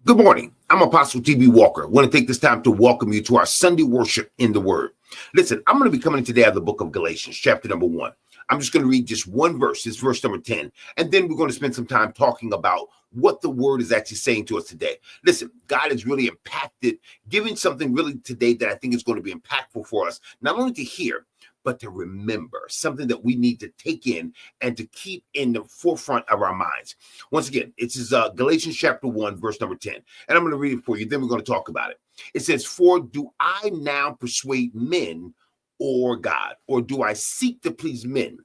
Good morning. I'm Apostle T.B. Walker. I want to take this time to welcome you to our Sunday worship in the Word. Listen, I'm going to be coming today out of the book of Galatians, chapter number 1. I'm just going to read just one verse. It's verse number 10. And then we're going to spend some time talking about what the Word is actually saying to us today. Listen, God has really impacted, giving something really today that I think is going to be impactful for us, not only to hear, but to remember, something that we need to take in and to keep in the forefront of our minds. Once again, it's Galatians chapter 1, verse number 10. And I'm going to read it for you. Then we're going to talk about it. It says, "For do I now persuade men or God? Or do I seek to please men?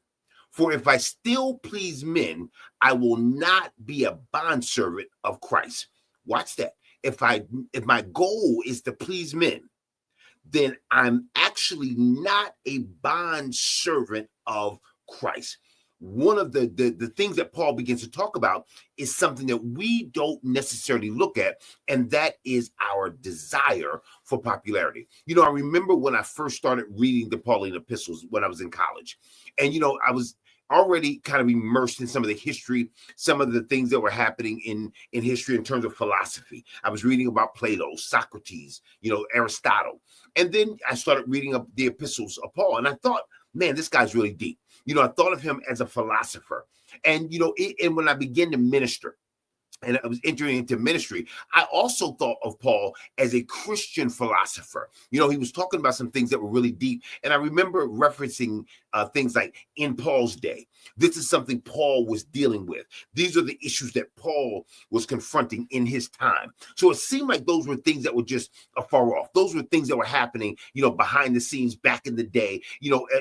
For if I still please men, I will not be a bondservant of Christ." Watch that. If my goal is to please men, then I'm actually not a bond servant of Christ. One of the things that Paul begins to talk about is something that we don't necessarily look at, and that is our desire for popularity. I remember when I first started reading the Pauline epistles when I was in college, and I was already kind of immersed in some of the history, some of the things that were happening in history in terms of philosophy. I was reading about Plato, Socrates, Aristotle. And then I started reading up the epistles of Paul, and I thought, man, this guy's really deep. I thought of him as a philosopher. And, and when I began to minister, and I was entering into ministry, I also thought of Paul as a Christian philosopher. He was talking about some things that were really deep. And I remember referencing things like in Paul's day. This is something Paul was dealing with. These are the issues that Paul was confronting in his time. So it seemed like those were things that were just afar off. Those were things that were happening, behind the scenes back in the day,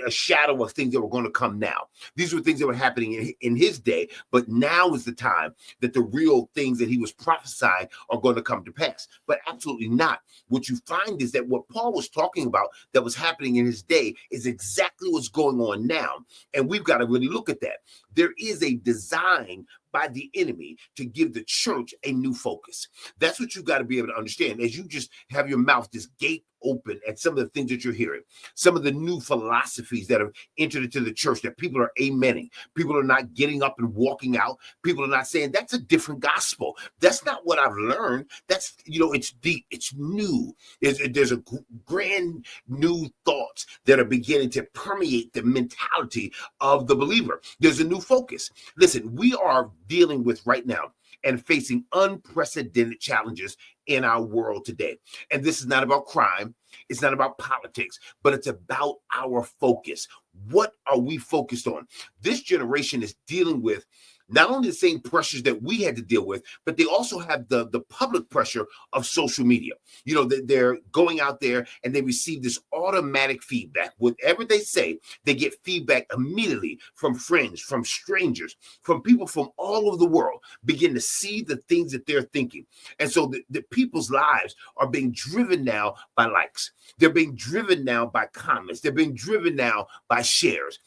a shadow of things that were going to come now. These were things that were happening in his day, but now is the time that the real things that he was prophesying are going to come to pass. But absolutely not. What you find is that what Paul was talking about that was happening in his day is exactly what's going on now. And we've got to really look at that. There is a design by the enemy to give the church a new focus. That's what you got to be able to understand as you just have your mouth just gape open at some of the things that you're hearing, some of the new philosophies that have entered into the church that people are amening. People are not getting up and walking out. People are not saying that's a different gospel. That's not what I've learned. That's, it's deep. It's new. There's a grand new thoughts that are beginning to permeate the mentality of the believer. There's a new focus. Listen, we are dealing with right now and facing unprecedented challenges in our world today. And this is not about crime. It's not about politics, but it's about our focus. What are we focused on? This generation is dealing with not only the same pressures that we had to deal with, but they also have the public pressure of social media. They're going out there and they receive this automatic feedback. Whatever they say, they get feedback immediately from friends, from strangers, from people from all over the world, begin to see the things that they're thinking. And so the people's lives are being driven now by likes. They're being driven now by comments. They're being driven now by shares.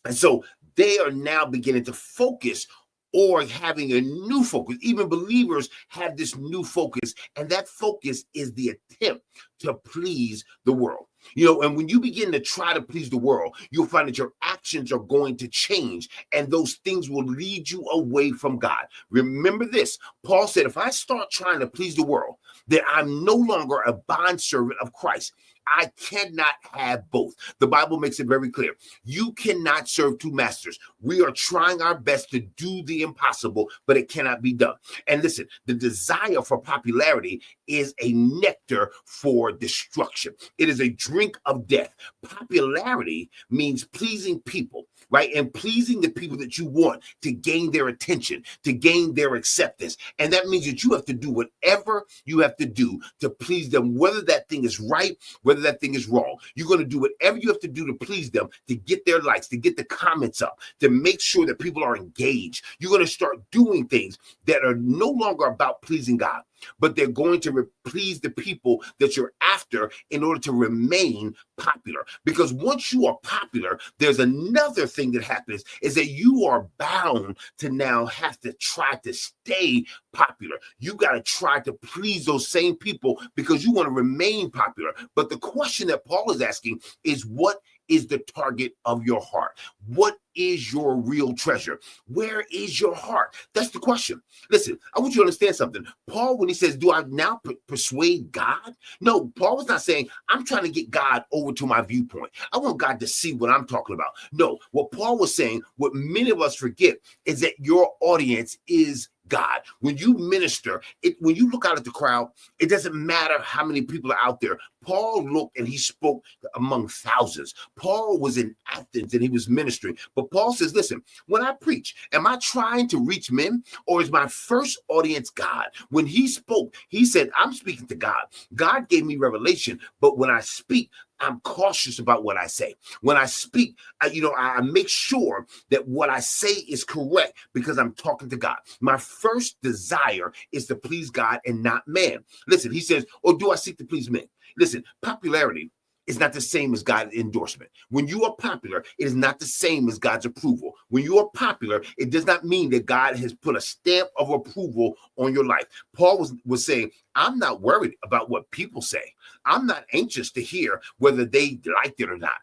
And so they are now beginning to focus or having a new focus. Even believers have this new focus, and that focus is the attempt to please the world. And when you begin to try to please the world, you'll find that your actions are going to change, and those things will lead you away from God. Remember this, Paul said, if I start trying to please the world, then I'm no longer a bondservant of Christ. I cannot have both. The Bible makes it very clear. You cannot serve two masters. We are trying our best to do the impossible, but it cannot be done. And listen, the desire for popularity is a nectar for destruction. It is a drink of death. Popularity means pleasing people, right? And pleasing the people that you want to gain their attention, to gain their acceptance. And that means that you have to do whatever you have to do to please them, whether that thing is right, whether that thing is wrong. You're going to do whatever you have to do to please them, to get their likes, to get the comments up, to make sure that people are engaged. You're going to start doing things that are no longer about pleasing God, but they're going to please the people that you're after in order to remain popular. Because once you are popular, there's another thing that happens is that you are bound to now have to try to stay popular. You got to try to please those same people because you want to remain popular. But the question that Paul is asking is, what is the target of your heart? What is your real treasure? Where is your heart? That's the question. Listen, I want you to understand something. Paul, when he says, do I now persuade God? No, Paul was not saying, I'm trying to get God over to my viewpoint. I want God to see what I'm talking about. No, what Paul was saying, what many of us forget, is that your audience is God. When you minister, when you look out at the crowd, it doesn't matter how many people are out there. Paul looked and he spoke among thousands. Paul was in Athens and he was ministering. But Paul says, listen, when I preach, am I trying to reach men, or is my first audience God? When he spoke, he said, I'm speaking to God. God gave me revelation, but when I speak, I'm cautious about what I say. When I speak, I make sure that what I say is correct because I'm talking to God. My first desire is to please God and not man. Listen, he says, or do I seek to please men? Listen, popularity is not the same as God's endorsement. When you are popular, it is not the same as God's approval. When you are popular, it does not mean that God has put a stamp of approval on your life. Paul was saying, I'm not worried about what people say. I'm not anxious to hear whether they liked it or not.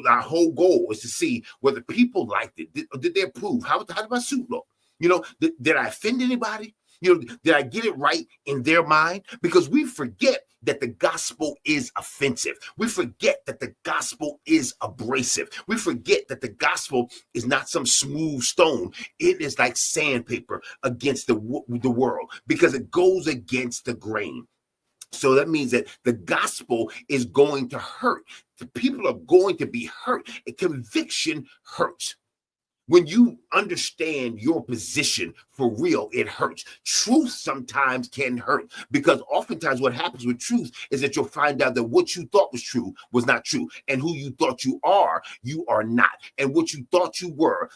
Our whole goal is to see whether people liked it. Did they approve? How did my suit look? Did I offend anybody? Did I get it right in their mind? Because we forget that the gospel is offensive. We forget that the gospel is abrasive. We forget that the gospel is not some smooth stone. It is like sandpaper against the world because it goes against the grain. So that means that the gospel is going to hurt. The people are going to be hurt. A conviction hurts. When you understand your position for real, it hurts. Truth sometimes can hurt because oftentimes what happens with truth is that you'll find out that what you thought was true was not true. And who you thought you are not. And what you thought you were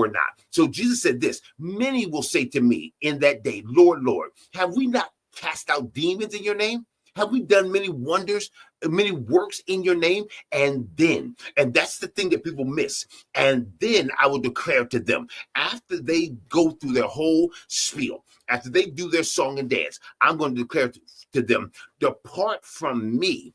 not. So Jesus said this, many will say to me in that day, Lord, Lord, have we not cast out demons in your name? Have we done many wonders, many works in your name? And that's the thing that people miss. And then I will declare to them, after they go through their whole spiel, after they do their song and dance, I'm going to declare to them, depart from me,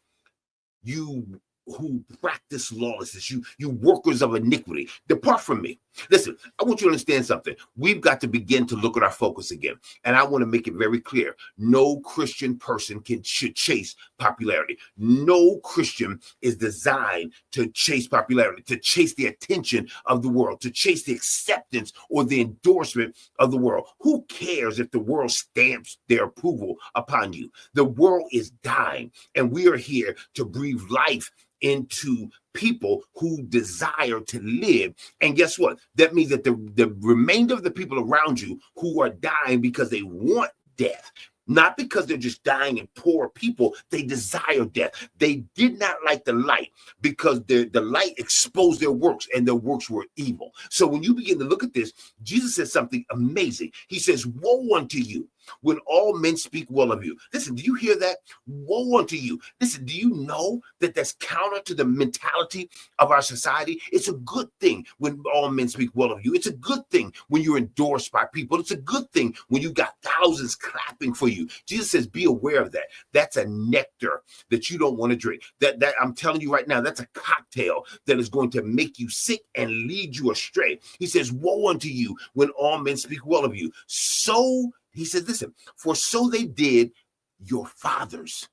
you who practice lawlessness, you workers of iniquity, depart from me. Listen, I want you to understand something. We've got to begin to look at our focus again. And I want to make it very clear. No Christian person should chase popularity. No Christian is designed to chase popularity, to chase the attention of the world, to chase the acceptance or the endorsement of the world. Who cares if the world stamps their approval upon you? The world is dying, and we are here to breathe life into people who desire to live. And guess what? That means that the remainder of the people around you who are dying because they want death, not because they're just dying and poor people, they desire death. They did not like the light because the light exposed their works and their works were evil. So when you begin to look at this, Jesus says something amazing. He says, woe unto you when all men speak well of you. Listen, do you hear that? Woe unto you. Listen, do you know that that's counter to the mentality of our society? It's a good thing when all men speak well of you. It's a good thing when you're endorsed by people. It's a good thing when you got thousands clapping for you. Jesus says, be aware of that. That's a nectar that you don't want to drink. That I'm telling you right now, that's a cocktail that is going to make you sick and lead you astray. He says, woe unto you when all men speak well of you. So he says, listen, for so they did your fathers.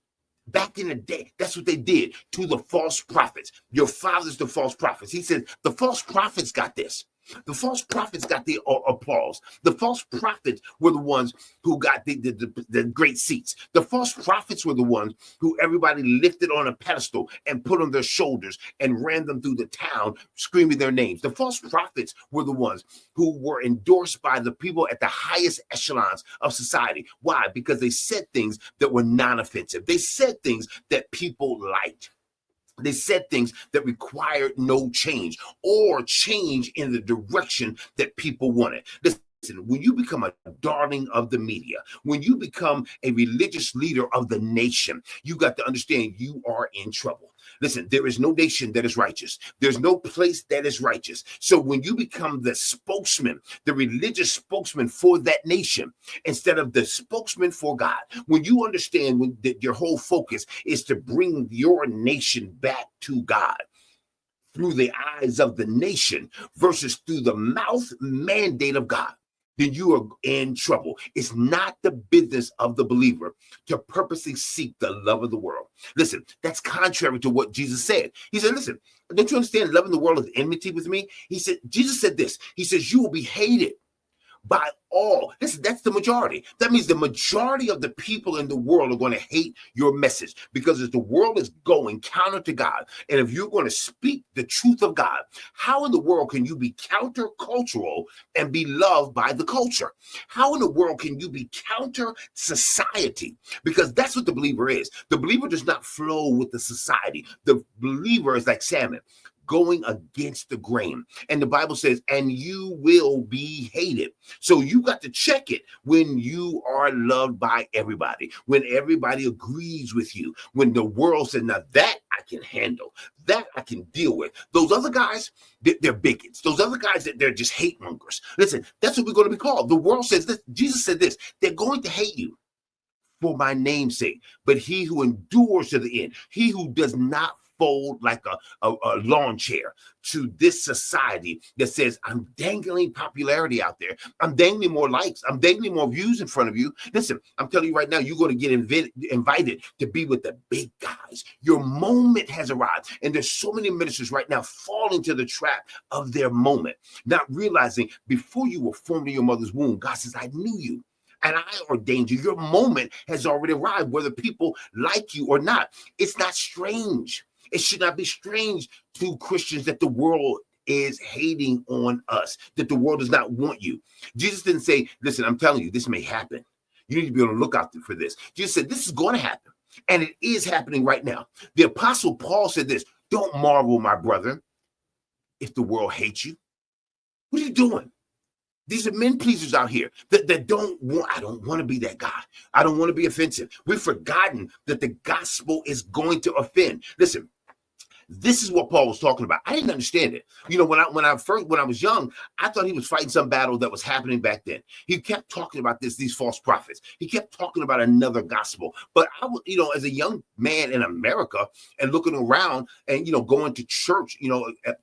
Back in the day, that's what they did to the false prophets. Your fathers, the false prophets. He said, the false prophets got this. The false prophets got the applause. The false prophets were the ones who got the great seats. The false prophets were the ones who everybody lifted on a pedestal and put on their shoulders and ran them through the town screaming their names. The false prophets were the ones who were endorsed by the people at the highest echelons of society. Why? Because they said things that were non-offensive. They said things that people liked. They said things that required no change or change in the direction that people wanted. Listen, when you become a darling of the media, when you become a religious leader of the nation, you got to understand you are in trouble. Listen, there is no nation that is righteous. There's no place that is righteous. So when you become the spokesman, the religious spokesman for that nation, instead of the spokesman for God, when you understand that your whole focus is to bring your nation back to God, through the eyes of the nation versus through the mouth mandate of God, then you are in trouble. It's not the business of the believer to purposely seek the love of the world. Listen, that's contrary to what Jesus said. He said, listen, don't you understand loving the world is enmity with me? He said, Jesus said this. He says, you will be hated by all. Listen, that's the majority. That means the majority of the people in the world are going to hate your message, because as the world is going counter to God, and if you're going to speak the truth of God, how in the world can you be countercultural and be loved by the culture? How in the world can you be counter society? Because that's what the believer is. The believer does not flow with the society. The believer is like salmon, going against the grain. And the Bible says, and you will be hated. So you got to check it when you are loved by everybody, when everybody agrees with you, when the world says, now that I can handle, that I can deal with. Those other guys, they're bigots. Those other guys, they're just hate mongers. Listen, that's what we're going to be called. The world says this. Jesus said this. They're going to hate you for my name's sake, but he who endures to the end, he who does not fold like a lawn chair to this society that says, I'm dangling popularity out there. I'm dangling more likes. I'm dangling more views in front of you. Listen, I'm telling you right now, you're going to get invited to be with the big guys. Your moment has arrived. And there's so many ministers right now falling to the trap of their moment, not realizing before you were formed in your mother's womb, God says, I knew you. And I ordained you. Your moment has already arrived, whether people like you or not. It's not strange. It should not be strange to Christians that the world is hating on us, that the world does not want you. Jesus didn't say, listen, I'm telling you, this may happen. You need to be on the lookout for this. Jesus said, this is going to happen. And it is happening right now. The Apostle Paul said this, don't marvel, my brother, if the world hates you. What are you doing? These are men pleasers out here that I don't want to be that guy. I don't want to be offensive. We've forgotten that the gospel is going to offend. Listen, this is what Paul was talking about. I didn't understand it. You know, when I was young, I thought he was fighting some battle that was happening back then. He kept talking about these false prophets. He kept talking about another gospel. But I was, as a young man in America and looking around and, going to church,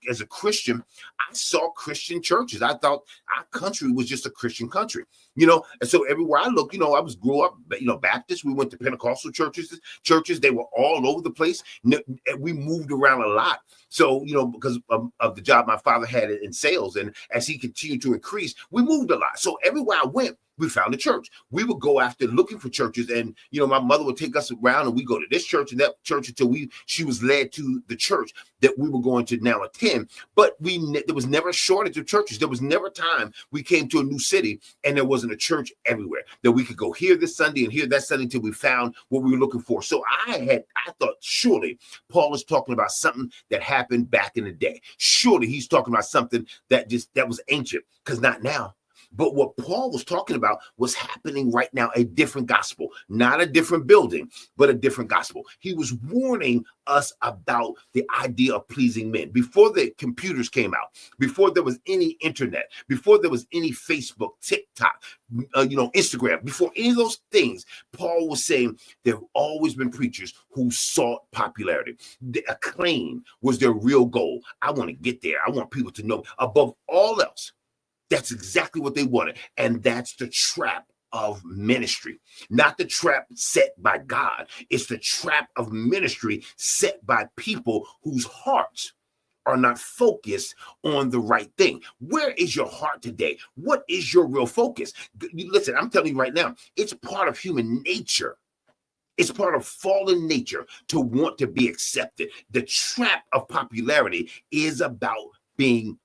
as a Christian, I saw Christian churches. I thought our country was just a Christian country, and so everywhere I look, I grew up, Baptist. We went to Pentecostal churches. They were all over the place. We moved around a lot. So, because of the job my father had in sales, and as he continued to increase, we moved a lot. So everywhere I went, we found a church. We would go after looking for churches, and my mother would take us around, and we go to this church and that church until she was led to the church that we were going to now attend. But there was never a shortage of churches. There was never a time we came to a new city and there wasn't a church everywhere that we could go here this Sunday and here that Sunday until we found what we were looking for. So I thought surely Paul is talking about something that happened back in the day. Surely he's talking about something that was ancient, because not now. But what Paul was talking about was happening right now, a different gospel, not a different building, but a different gospel. He was warning us about the idea of pleasing men. Before the computers came out, before there was any internet, before there was any Facebook, TikTok, Instagram, before any of those things, Paul was saying there have always been preachers who sought popularity. The acclaim was their real goal. I want to get there. I want people to know above all else. That's exactly what they wanted. And that's the trap of ministry, not the trap set by God. It's the trap of ministry set by people whose hearts are not focused on the right thing. Where is your heart today? What is your real focus? Listen, I'm telling you right now, it's part of human nature. It's part of fallen nature to want to be accepted. The trap of popularity is about being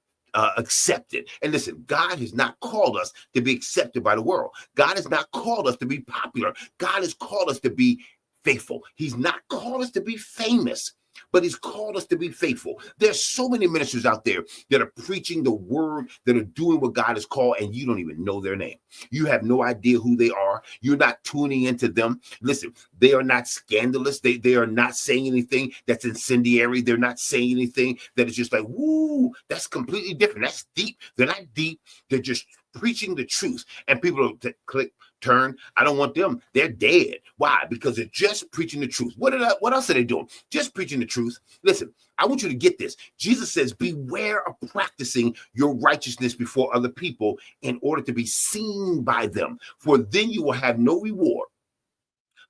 accepted. And listen, God has not called us to be accepted by the world. God has not called us to be popular. God has called us to be faithful. He's not called us to be famous, but he's called us to be faithful. There's so many ministers out there that are preaching the word, that are doing what God has called, and you don't even know their name. You have no idea who they are. You're not tuning into them. Listen, they are not scandalous. They are not saying anything that's incendiary. They're not saying anything that is just like, woo, that's completely different. That's deep. They're not deep. They're just preaching the truth. And people will click, turn. I don't want them. They're dead. Why? Because they're just preaching the truth. What else are they doing? Just preaching the truth. Listen, I want you to get this. Jesus says, beware of practicing your righteousness before other people in order to be seen by them, for then you will have no reward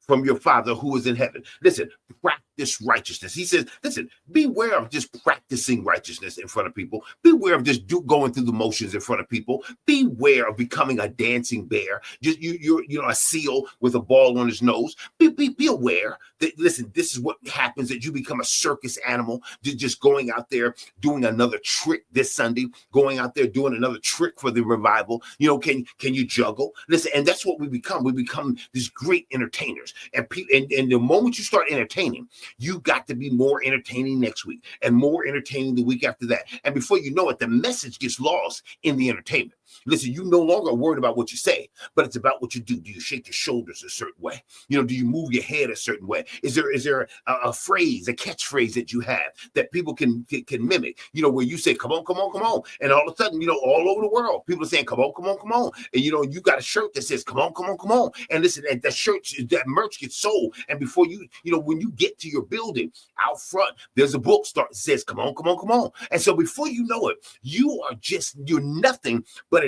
from your Father who is in heaven. Listen, practice righteousness. He says, listen, beware of just practicing righteousness in front of people. Beware of just going through the motions in front of people. Beware of becoming a dancing bear. Just you're a seal with a ball on his nose. Be aware that, listen, this is what happens, that you become a circus animal, just going out there doing another trick this Sunday, going out there doing another trick for the revival. Can you juggle? Listen, and that's what we become. We become these great entertainers. And the moment you start entertaining, you got to be more entertaining next week and more entertaining the week after that. And before you know it, the message gets lost in the entertainment. Listen, you no longer worried about what you say, but it's about what you do. Do you shake your shoulders a certain way? Do you move your head a certain way? Is there a phrase, a catchphrase that you have that people can mimic? Where you say, come on, come on, come on. And all of a sudden, all over the world, people are saying, come on, come on, come on. And, you got a shirt that says, come on, come on, come on. And listen, and that merch gets sold. And before when you get to your building out front, there's a book that says, come on, come on, come on. And so before you know it, you're nothing but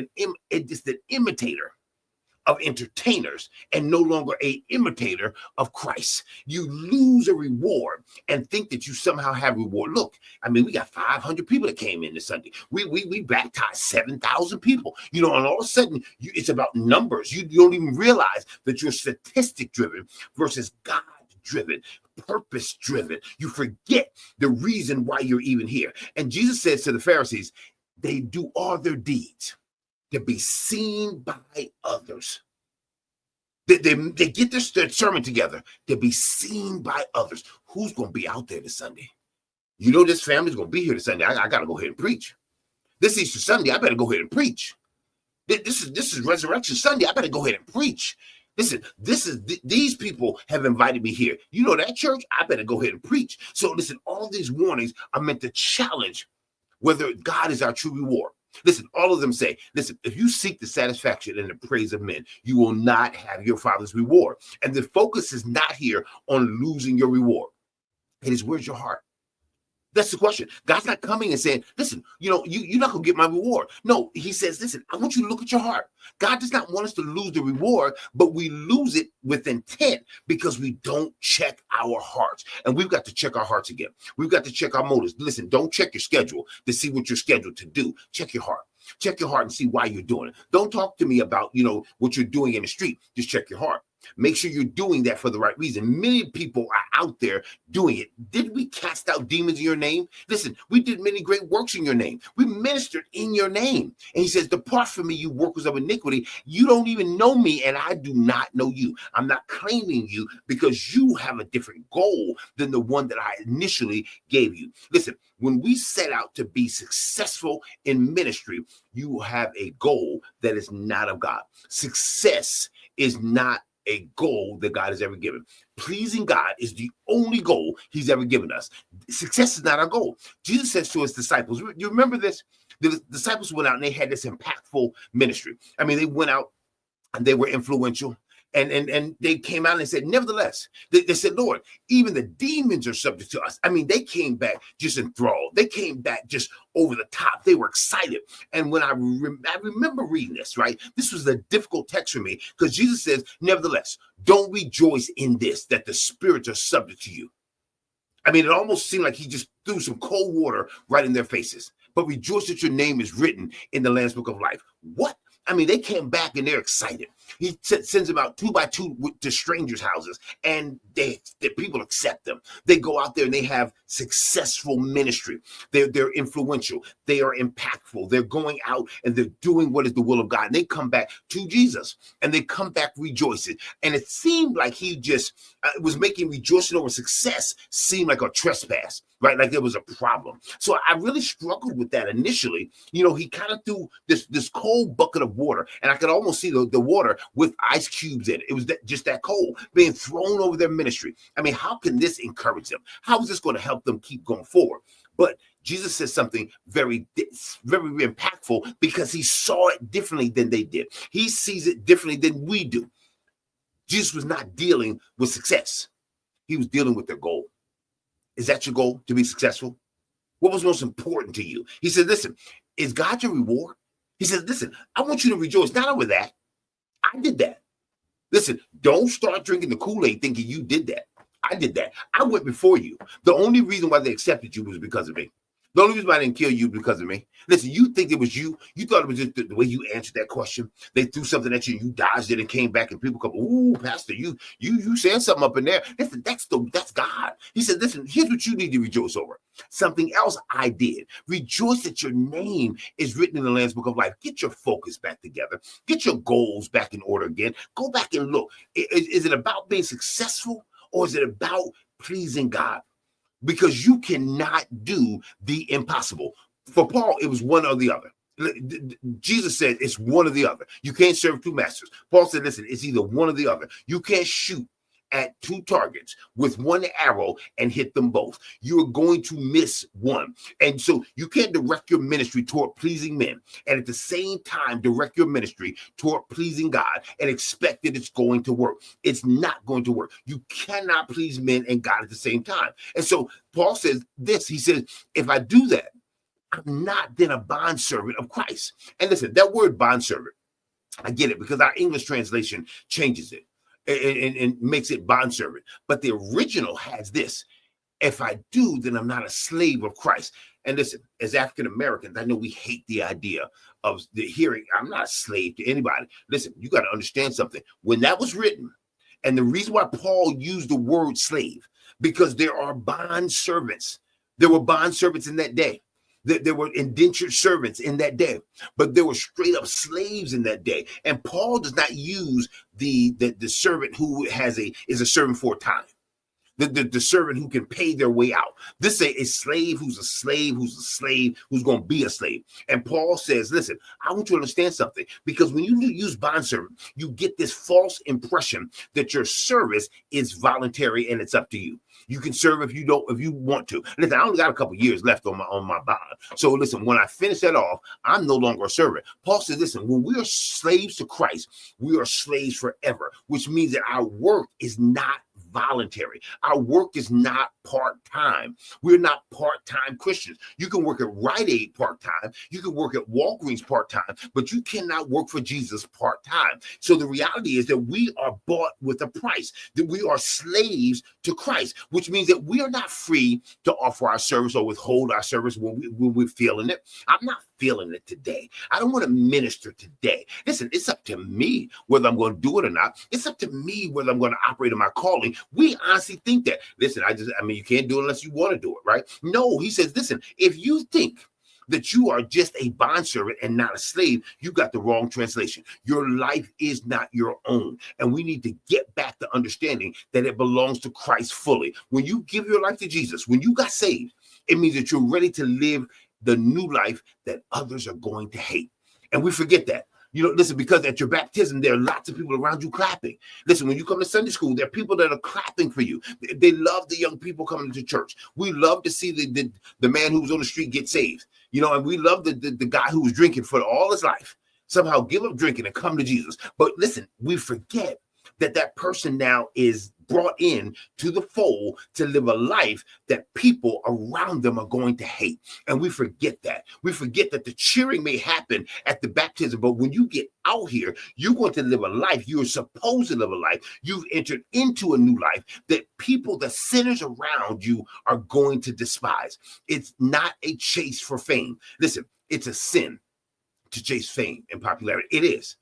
just an imitator of entertainers and no longer a imitator of Christ. You lose a reward and think that you somehow have reward. Look, we got 500 people that came in this Sunday. We baptized 7,000 people. And all of a sudden it's about numbers. You don't even realize that you're statistic driven versus God driven, purpose driven. You forget the reason why you're even here. And Jesus says to the Pharisees, they do all their deeds to be seen by others. They get their sermon together to be seen by others. Who's going to be out there this Sunday? This family's going to be here this Sunday. I got to go ahead and preach. This Easter Sunday, I better go ahead and preach. This is Resurrection Sunday. I better go ahead and preach. Listen, these people have invited me here. That church, I better go ahead and preach. So listen, all these warnings are meant to challenge whether God is our true reward. Listen, all of them say, listen, if you seek the satisfaction and the praise of men, you will not have your Father's reward. And the focus is not here on losing your reward. It is, where's your heart? That's the question. God's not coming and saying, listen, you're not going to get my reward. No, he says, listen, I want you to look at your heart. God does not want us to lose the reward, but we lose it with intent because we don't check our hearts. And we've got to check our hearts again. We've got to check our motives. Listen, don't check your schedule to see what you're scheduled to do. Check your heart. Check your heart and see why you're doing it. Don't talk to me about, what you're doing in the street. Just check your heart. Make sure you're doing that for the right reason. Many people are out there doing it. Did we cast out demons in your name? Listen, we did many great works in your name. We ministered in your name. And he says, depart from me, you workers of iniquity. You don't even know me, and I do not know you. I'm not claiming you because you have a different goal than the one that I initially gave you. Listen, when we set out to be successful in ministry, you will have a goal that is not of God. Success is not a goal that God has ever given. Pleasing God is the only goal he's ever given us. Success is not our goal. Jesus says to his disciples, you remember this? The disciples went out and they had this impactful ministry. They went out and they were influential. And they came out and they said, nevertheless, they said, Lord, even the demons are subject to us. They came back just enthralled. They came back just over the top. They were excited. And when I remember reading this, right, this was a difficult text for me because Jesus says, nevertheless, don't rejoice in this, that the spirits are subject to you. It almost seemed like he just threw some cold water right in their faces. But rejoice that your name is written in the Lamb's Book of Life. What? They came back and they're excited. He sends them out 2 by 2 to strangers' houses, and the people accept them. They go out there and they have successful ministry. They're influential. They are impactful. They're going out and they're doing what is the will of God. And they come back to Jesus, and they come back rejoicing. And it seemed like he just was making rejoicing over success seem like a trespass, right? Like there was a problem. So I really struggled with that initially. He kind of threw this cold bucket of water, and I could almost see the water with ice cubes in it. It was just that cold being thrown over their ministry. How can this encourage them? How is this going to help them keep going forward? But Jesus says something very, very impactful because he saw it differently than they did. He sees it differently than we do. Jesus was not dealing with success. He was dealing with their goal. Is that your goal, to be successful? What was most important to you? He said, listen, is God your reward? He said, listen, I want you to rejoice, not over that. I did that. Listen, don't start drinking the Kool-Aid thinking you did that. I did that. I went before you. The only reason why they accepted you was because of me. The only reason why I didn't kill you because of me. Listen, you think it was you. You thought it was just the way you answered that question. They threw something at you, you dodged it and came back, and people come, ooh, Pastor, you said something up in there. Listen, that's God. He said, listen, here's what you need to rejoice over. Something else I did. Rejoice that your name is written in the Lamb's Book of Life. Get your focus back together. Get your goals back in order again. Go back and look. Is it about being successful, or is it about pleasing God? Because you cannot do the impossible. For Paul, it was one or the other. Jesus said it's one or the other. You can't serve two masters. Paul said, listen, it's either one or the other. You can't shoot at two targets with one arrow and hit them both. You're going to miss one. And so you can't direct your ministry toward pleasing men and at the same time direct your ministry toward pleasing God and expect that it's going to work. It's not going to work. You cannot please men and God at the same time. And so Paul says this, he says, if I do that, I'm not then a bondservant of Christ. And listen, that word bondservant, I get it because our English translation changes it. And makes it bondservant. But the original has this. If I do, then I'm not a slave of Christ. And listen, as African Americans, I know we hate the idea of the hearing, I'm not a slave to anybody. Listen, you got to understand something. When that was written, and the reason why Paul used the word slave, because there are bond servants. There were bond servants in that day. There were indentured servants in that day, but there were straight up slaves in that day. And Paul does not use the servant who is a servant for a time. The servant who can pay their way out. This is a slave who's a slave, who's going to be a slave. And Paul says, listen, I want you to understand something, because when you use bondservant, you get this false impression that your service is voluntary and it's up to you. You can serve if you want to. Listen, I only got a couple years left on my bond. So listen, when I finish that off, I'm no longer a servant. Paul says, listen, when we are slaves to Christ, we are slaves forever, which means that our work is not voluntary. Our work is not part-time. We're not part-time Christians. You can work at Rite Aid part-time. You can work at Walgreens part-time, but you cannot work for Jesus part-time. So the reality is that we are bought with a price, that we are slaves to Christ, which means that we are not free to offer our service or withhold our service when we're feeling it. I'm not feeling it today. I don't want to minister today. Listen, it's up to me whether I'm going to do it or not. It's up to me whether I'm going to operate in my calling. We honestly think that. Listen, you can't do it unless you want to do it, right? No, he says, listen, if you think that you are just a bondservant and not a slave, you got the wrong translation. Your life is not your own. And we need to get back to understanding that it belongs to Christ fully. When you give your life to Jesus, when you got saved, it means that you're ready to live the new life that others are going to hate. And we forget that. Listen, because at your baptism, there are lots of people around you clapping. Listen, when you come to Sunday school, there are people that are clapping for you. They love the young people coming to church. We love to see the man who was on the street get saved. And we love the guy who was drinking for all his life, somehow give up drinking and come to Jesus. But listen, we forget that person now is brought in to the fold to live a life that people around them are going to hate. And we forget that. We forget that the cheering may happen at the baptism, but when you get out here, you're going to live a life. You're supposed to live a life. You've entered into a new life that people, the sinners around you, are going to despise. It's not a chase for fame. Listen, it's a sin to chase fame and popularity. It is.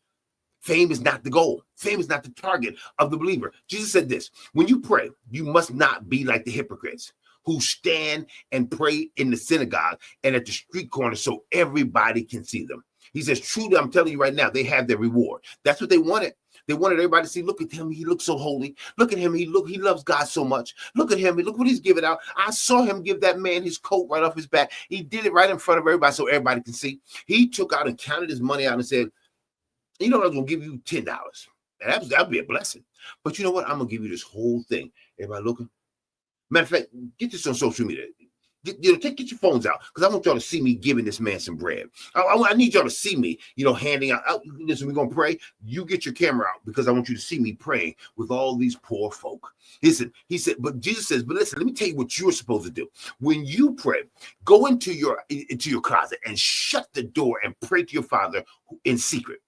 Fame is not the goal. Fame is not the target of the believer. Jesus said this, when you pray, you must not be like the hypocrites who stand and pray in the synagogue and at the street corner so everybody can see them. He says, truly, I'm telling you right now, they have their reward. That's what they wanted. They wanted everybody to see, look at him. He looks so holy. Look at him. He loves God so much. Look at him. Look what he's giving out. I saw him give that man his coat right off his back. He did it right in front of everybody so everybody can see. He took out and counted his money out and said, I was going to give you $10. And that'd be a blessing. But you know what? I'm going to give you this whole thing. Everybody looking. Matter of fact, get this on social media. Get your phones out, because I want y'all to see me giving this man some bread. I need y'all to see me, handing out. Listen, we're going to pray. You get your camera out, because I want you to see me praying with all these poor folk. Listen, he said, but Jesus says, but listen, let me tell you what you're supposed to do. When you pray, go into your closet and shut the door and pray to your Father in secret.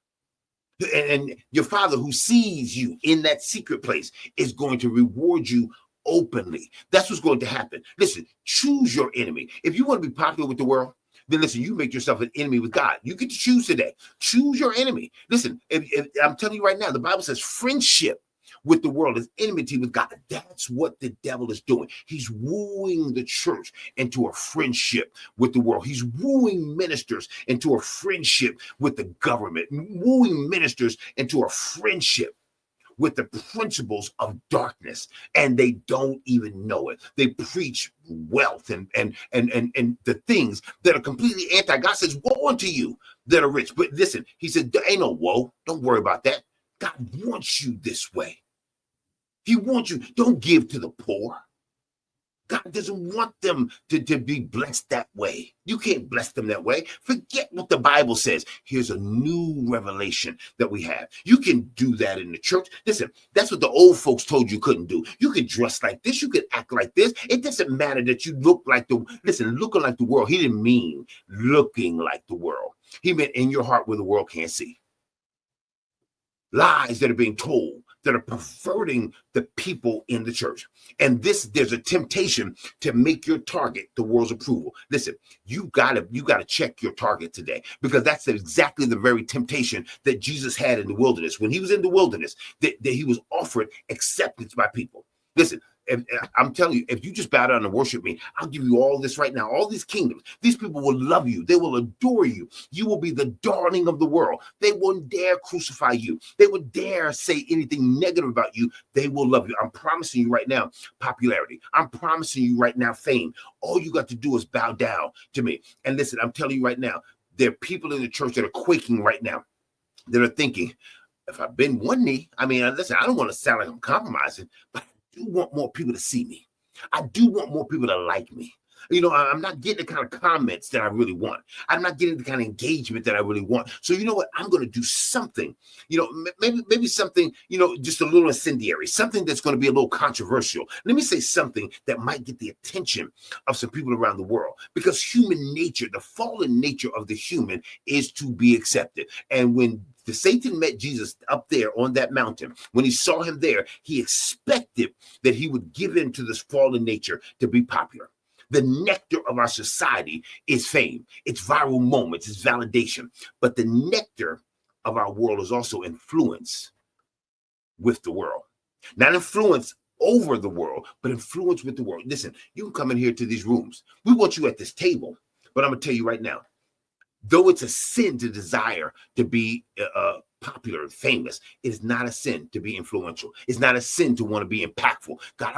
And your Father who sees you in that secret place is going to reward you openly. That's what's going to happen. Listen, choose your enemy. If you want to be popular with the world, then listen, you make yourself an enemy with God. You get to choose today. Choose your enemy. Listen, if I'm telling you right now, the Bible says friendship with the world is enmity with God. That's what the devil is doing. He's wooing the church into a friendship with the world. He's wooing ministers into a friendship with the government, wooing ministers into a friendship with the principles of darkness, and they don't even know it. They preach wealth and the things that are completely anti. God says, woe unto you that are rich. But listen, he said, there ain't no woe. Don't worry about that. God wants you this way. He wants you. Don't give to the poor. God doesn't want them to be blessed that way. You can't bless them that way. Forget what the Bible says. Here's a new revelation that we have. You can do that in the church. Listen, that's what the old folks told you couldn't do. You can dress like this. You can act like this. It doesn't matter that you look like looking like the world. He didn't mean looking like the world. He meant in your heart where the world can't see. Lies that are being told that are perverting the people in the church. And there's a temptation to make your target the world's approval. Listen, you gotta check your target today, because that's exactly the very temptation that Jesus had in the wilderness. When he was in the wilderness, that he was offered acceptance by people. Listen, I'm telling you, if you just bow down and worship me, I'll give you all this right now, all these kingdoms. These people will love you. They will adore you. You will be the darling of the world. They won't dare crucify you. They would dare say anything negative about you. They will love you. I'm promising you right now popularity. I'm promising you right now fame. All you got to do is bow down to me. And listen, I'm telling you right now, there are people in the church that are quaking right now, that are thinking, if I bend one knee, listen, I don't want to sound like I'm compromising, but I do want more people to see me. I do want more people to like me. I'm not getting the kind of comments that I really want. I'm not getting the kind of engagement that I really want. So you know what? I'm going to do something, maybe something, just a little incendiary, something that's going to be a little controversial. Let me say something that might get the attention of some people around the world, because human nature, the fallen nature of the human, is to be accepted. And when Satan met Jesus up there on that mountain, when he saw him there, he expected that he would give in to this fallen nature to be popular. The nectar of our society is fame. It's viral moments. It's validation. But the nectar of our world is also influence with the world. Not influence over the world, but influence with the world. Listen, you can come in here to these rooms. We want you at this table. But I'm going to tell you right now, though it's a sin to desire to be popular and famous, it is not a sin to be influential. It's not a sin to want to be impactful. God,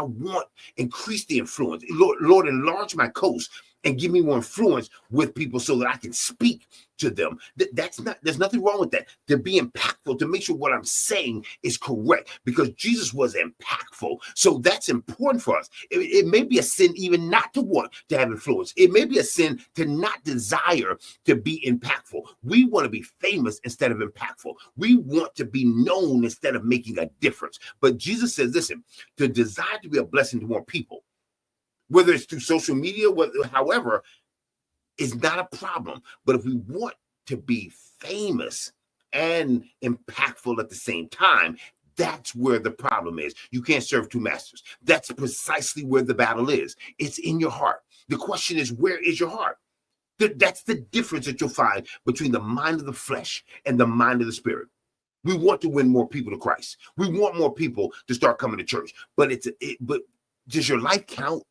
increase the influence. Lord, enlarge my coast and give me more influence with people so that I can speak to them. There's nothing wrong with that. To be impactful, to make sure what I'm saying is correct, because Jesus was impactful. So that's important for us. It may be a sin even not to want to have influence. It may be a sin to not desire to be impactful. We want to be famous instead of impactful. We want to be known instead of making a difference. But Jesus says, listen, to desire to be a blessing to more people, whether it's through social media, however, is not a problem. But if we want to be famous and impactful at the same time, that's where the problem is. You can't serve two masters. That's precisely where the battle is. It's in your heart. The question is, where is your heart? That's the difference that you'll find between the mind of the flesh and the mind of the spirit. We want to win more people to Christ. We want more people to start coming to church. But does your life count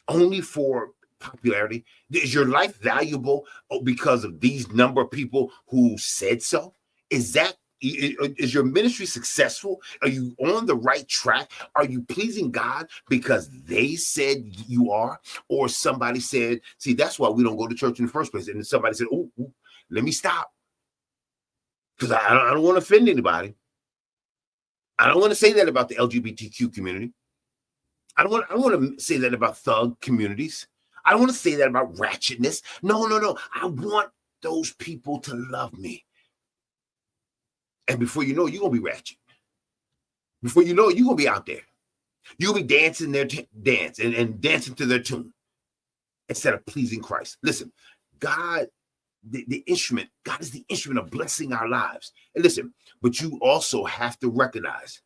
only for popularity? Is your life valuable because of these number of people who said so? Is your ministry successful? Are you on the right track? Are you pleasing God because they said you are? Or somebody said, see, that's why we don't go to church in the first place. And then somebody said, oh, let me stop, because I don't want to offend anybody. I don't want to say that about the LGBTQ community. I don't want to say that about thug communities. I don't want to say that about ratchetness. No. I want those people to love me. And before you know it, you're going to be ratchet. Before you know it, you're going to be out there. You'll be dancing their dance and dancing to their tune instead of pleasing Christ. Listen, God, the instrument, God is the instrument of blessing our lives. And listen, but you also have to recognize,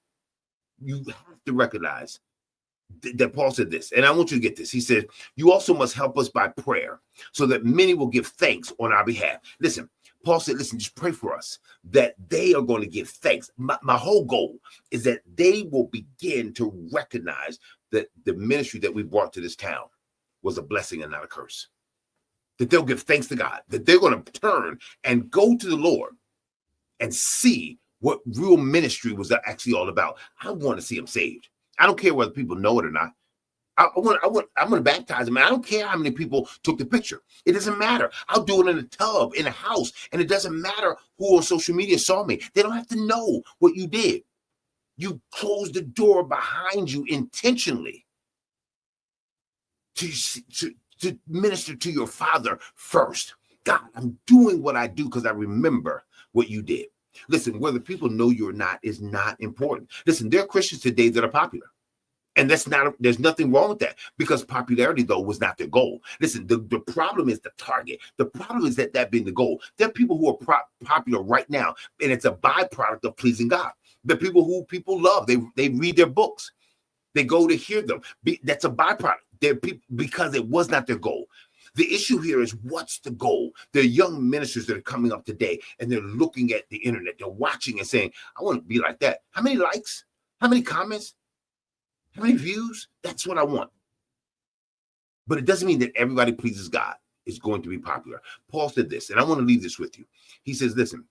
that Paul said this, and I want you to get this. He said, you also must help us by prayer so that many will give thanks on our behalf. Listen, Paul said, listen, just pray for us that they are going to give thanks. My whole goal is that they will begin to recognize that the ministry that we brought to this town was a blessing and not a curse. That they'll give thanks to God, that they're going to turn and go to the Lord and see what real ministry was actually all about. I want to see them saved. I don't care whether people know it or not. I'm going to baptize them. I don't care how many people took the picture. It doesn't matter. I'll do it in a tub, in a house. And it doesn't matter who on social media saw me. They don't have to know what you did. You closed the door behind you intentionally to minister to your Father first. God, I'm doing what I do because I remember what you did. Listen, whether people know you or not is not important. Listen, there are Christians today that are popular. And there's nothing wrong with that, because popularity, though, was not their goal. Listen, the problem is the target. The problem is that being the goal. There are people who are popular right now, and it's a byproduct of pleasing God. The people who people love, they read their books. They go to hear them. That's a byproduct. They're people because it was not their goal. The issue here is, what's the goal? There are young ministers that are coming up today, and they're looking at the internet. They're watching and saying, I want to be like that. How many likes? How many comments? How many views? That's what I want. But it doesn't mean that everybody pleases God is going to be popular. Paul said this, and I want to leave this with you. He says, listen,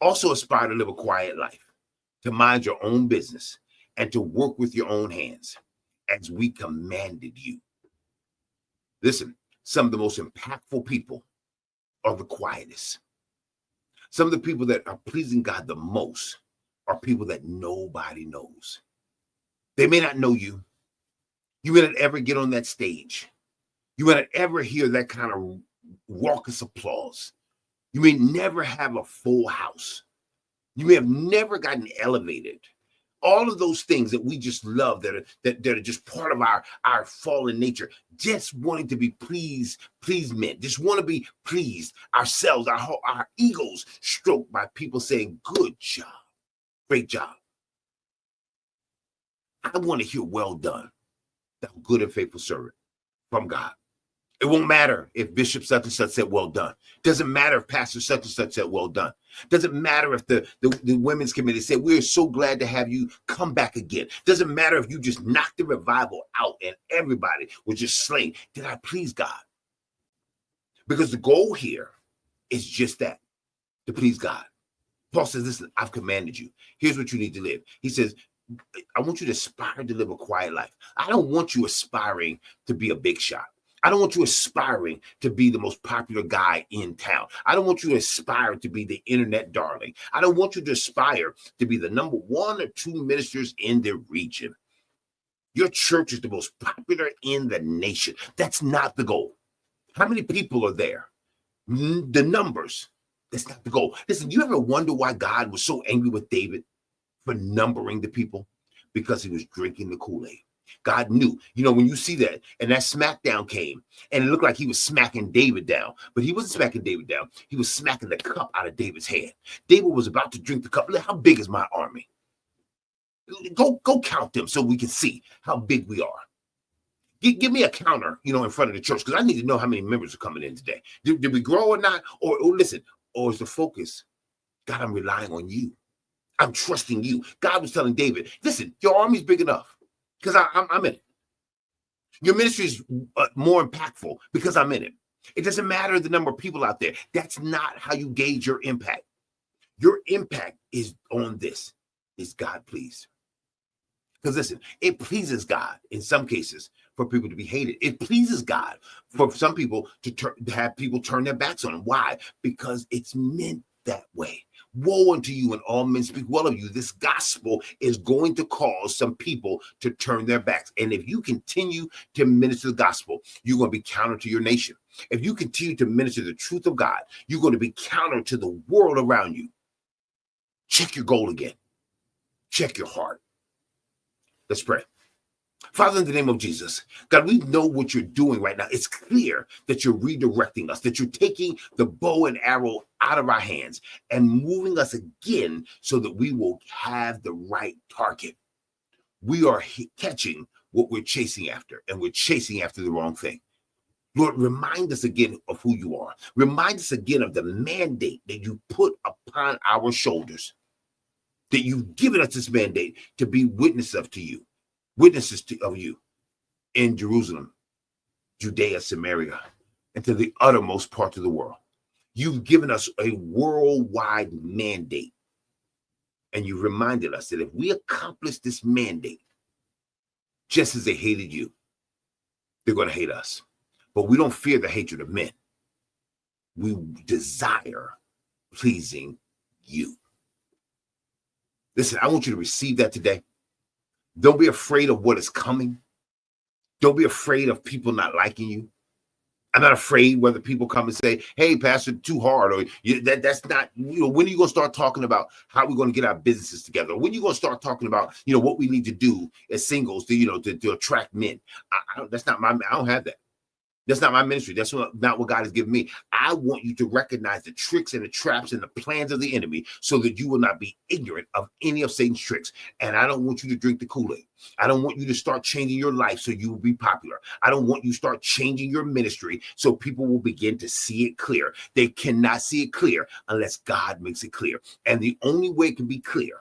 also aspire to live a quiet life, to mind your own business, and to work with your own hands, as we commanded you. Listen, some of the most impactful people are the quietest. Some of the people that are pleasing God the most are people that nobody knows. They may not know you. You may not ever get on that stage. You may not ever hear that kind of raucous applause. You may never have a full house. You may have never gotten elevated. All of those things that we just love, that are just part of our fallen nature, just wanting to be pleased men, just want to be pleased ourselves, our egos stroked by people saying, good job, great job. I want to hear, well done, thou good and faithful servant, from God. It won't matter if Bishop such and such said, well done. Doesn't matter if Pastor such and such said, well done. Doesn't matter if the women's committee said, we're so glad to have you come back again. Doesn't matter if you just knocked the revival out and everybody was just slain. Did I please God? Because the goal here is just that, to please God. Paul says, listen, I've commanded you. Here's what you need to live. He says, I want you to aspire to live a quiet life. I don't want you aspiring to be a big shot. I don't want you aspiring to be the most popular guy in town. I don't want you to aspire to be the internet darling. I don't want you to aspire to be the number 1 or 2 ministers in the region. Your church is the most popular in the nation. That's not the goal. How many people are there? The numbers. That's not the goal. Listen, you ever wonder why God was so angry with David for numbering the people? Because he was drinking the Kool-Aid. God knew, when you see that, and that smackdown came, and it looked like he was smacking David down, but he wasn't smacking David down. He was smacking the cup out of David's hand. David was about to drink the cup. Look, how big is my army? Go count them so we can see how big we are. Give me a counter, in front of the church, because I need to know how many members are coming in today. Did we grow or not? Or listen, or is the focus, God, I'm relying on you. I'm trusting you. God was telling David, listen, your army's big enough because I'm in it. Your ministry is more impactful because I'm in it. It doesn't matter the number of people out there. That's not how you gauge your impact. Your impact is on this. Is God pleased? Because listen, it pleases God in some cases for people to be hated. It pleases God for some people to have people turn their backs on him. Why? Because it's meant that way. Woe unto you, and all men speak well of you. This gospel is going to cause some people to turn their backs. And if you continue to minister the gospel, you're going to be counter to your nation. If you continue to minister the truth of God, you're going to be counter to the world around you. Check your goal again. Check your heart. Let's pray. Father, in the name of Jesus, God, we know what you're doing right now. It's clear that you're redirecting us, that you're taking the bow and arrow out of our hands and moving us again so that we will have the right target. We are catching what we're chasing after, and we're chasing after the wrong thing. Lord, remind us again of who you are. Remind us again of the mandate that you put upon our shoulders, that you've given us this mandate to be witnesses of you in Jerusalem, Judea, Samaria, and to the uttermost part of the world. You've given us a worldwide mandate, and you reminded us that if we accomplish this mandate, just as they hated you, they're going to hate us. But we don't fear the hatred of men. We desire pleasing you. Listen, I want you to receive that today. Don't be afraid of what is coming. Don't be afraid of people not liking you. I'm not afraid whether people come and say, hey, Pastor, too hard. Or that's not, when are you going to start talking about how we're going to get our businesses together? When are you going to start talking about, what we need to do as singles to attract men? I don't have that. That's not my ministry. That's not what God has given me. I want you to recognize the tricks and the traps and the plans of the enemy so that you will not be ignorant of any of Satan's tricks. And I don't want you to drink the Kool-Aid. I don't want you to start changing your life so you will be popular. I don't want you to start changing your ministry so people will begin to see it clear. They cannot see it clear unless God makes it clear. And the only way it can be clear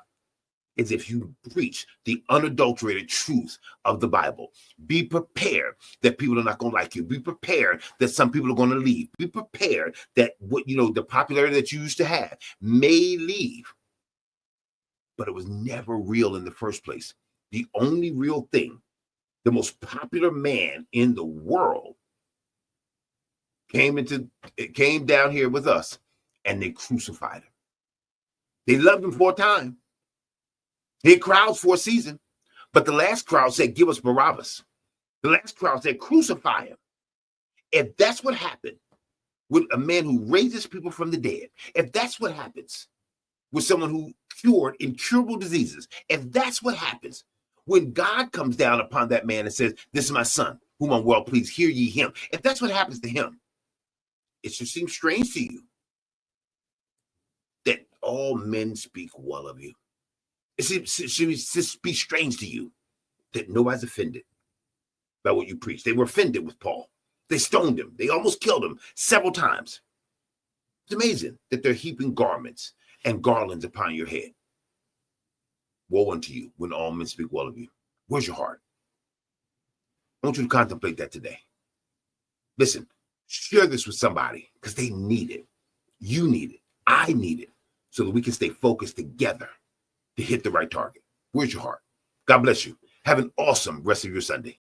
is if you preach the unadulterated truth of the Bible. Be prepared that people are not going to like you. Be prepared that some people are going to leave. Be prepared that the popularity that you used to have may leave, but it was never real in the first place. The only real thing, the most popular man in the world came down here with us, and they crucified him. They loved him for a time. He had crowds for a season, but the last crowd said, give us Barabbas. The last crowd said, crucify him. If that's what happened with a man who raises people from the dead, if that's what happens with someone who cured incurable diseases, if that's what happens when God comes down upon that man and says, this is my son, whom I'm well pleased, hear ye him. If that's what happens to him, it should seem strange to you that all men speak well of you. It should be strange to you that nobody's offended by what you preach. They were offended with Paul. They stoned him. They almost killed him several times. It's amazing that they're heaping garments and garlands upon your head. Woe unto you when all men speak well of you. Where's your heart? I want you to contemplate that today. Listen, share this with somebody because they need it. You need it. I need it so that we can stay focused together to hit the right target. Where's your heart? God bless you. Have an awesome rest of your Sunday.